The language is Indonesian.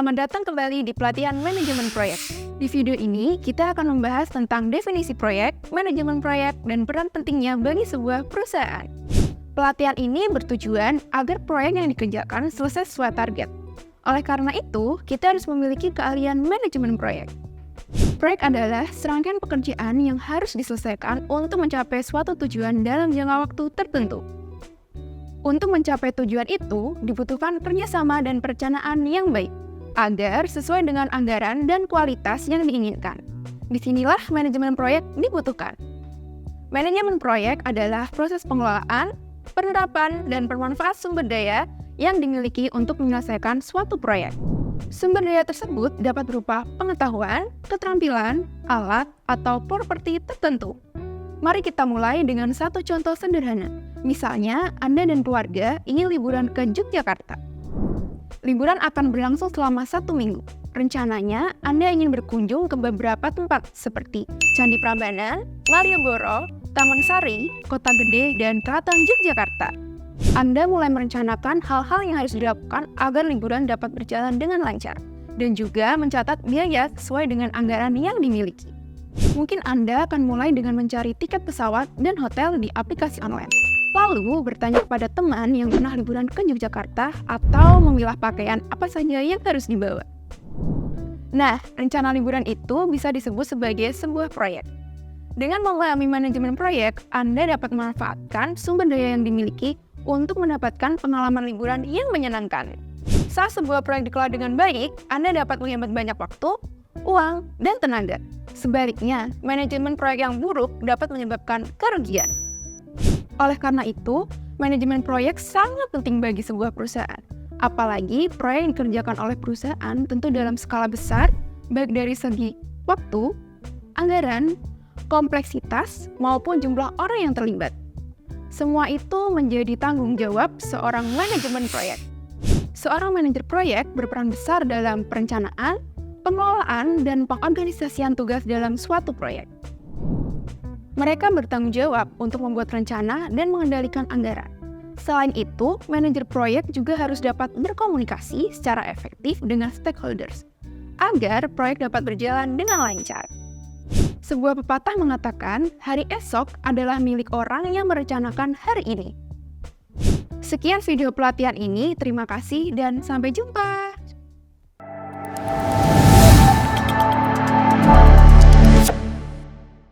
Selamat datang kembali di pelatihan manajemen proyek. Di video ini, kita akan membahas tentang definisi proyek, manajemen proyek, dan peran pentingnya bagi sebuah perusahaan. Pelatihan ini bertujuan agar proyek yang dikerjakan selesai sesuai target. Oleh karena itu, kita harus memiliki keahlian manajemen proyek. Proyek adalah serangkaian pekerjaan yang harus diselesaikan untuk mencapai suatu tujuan dalam jangka waktu tertentu. Untuk mencapai tujuan itu, dibutuhkan kerjasama dan perencanaan yang baik, agar sesuai dengan anggaran dan kualitas yang diinginkan. Disinilah manajemen proyek dibutuhkan. Manajemen proyek adalah proses pengelolaan, penerapan, dan pemanfaat sumber daya yang dimiliki untuk menyelesaikan suatu proyek. Sumber daya tersebut dapat berupa pengetahuan, keterampilan, alat, atau properti tertentu. Mari kita mulai dengan satu contoh sederhana. Misalnya, Anda dan keluarga ingin liburan ke Yogyakarta. Liburan akan berlangsung selama 1 minggu. Rencananya, Anda ingin berkunjung ke beberapa tempat seperti Candi Prambanan, Malioboro, Taman Sari, Kota Gede, dan Keraton Yogyakarta. Anda mulai merencanakan hal-hal yang harus dilakukan agar liburan dapat berjalan dengan lancar, dan juga mencatat biaya sesuai dengan anggaran yang dimiliki. Mungkin Anda akan mulai dengan mencari tiket pesawat dan hotel di aplikasi online. Lalu bertanya kepada teman yang pernah liburan ke Yogyakarta atau memilah pakaian apa saja yang harus dibawa. Nah, rencana liburan itu bisa disebut sebagai sebuah proyek. Dengan memahami manajemen proyek, Anda dapat memanfaatkan sumber daya yang dimiliki untuk mendapatkan pengalaman liburan yang menyenangkan. Saat sebuah proyek dikelola dengan baik, Anda dapat menghemat banyak waktu, uang, dan tenaga. Sebaliknya, manajemen proyek yang buruk dapat menyebabkan kerugian. Oleh karena itu, manajemen proyek sangat penting bagi sebuah perusahaan. Apalagi proyek yang dikerjakan oleh perusahaan tentu dalam skala besar, baik dari segi waktu, anggaran, kompleksitas, maupun jumlah orang yang terlibat. Semua itu menjadi tanggung jawab seorang manajemen proyek. Seorang manajer proyek berperan besar dalam perencanaan, pengelolaan, dan pengorganisasian tugas dalam suatu proyek. Mereka bertanggung jawab untuk membuat rencana dan mengendalikan anggaran. Selain itu, manajer proyek juga harus dapat berkomunikasi secara efektif dengan stakeholders, agar proyek dapat berjalan dengan lancar. Sebuah pepatah mengatakan, hari esok adalah milik orang yang merencanakan hari ini. Sekian video pelatihan ini, terima kasih dan sampai jumpa!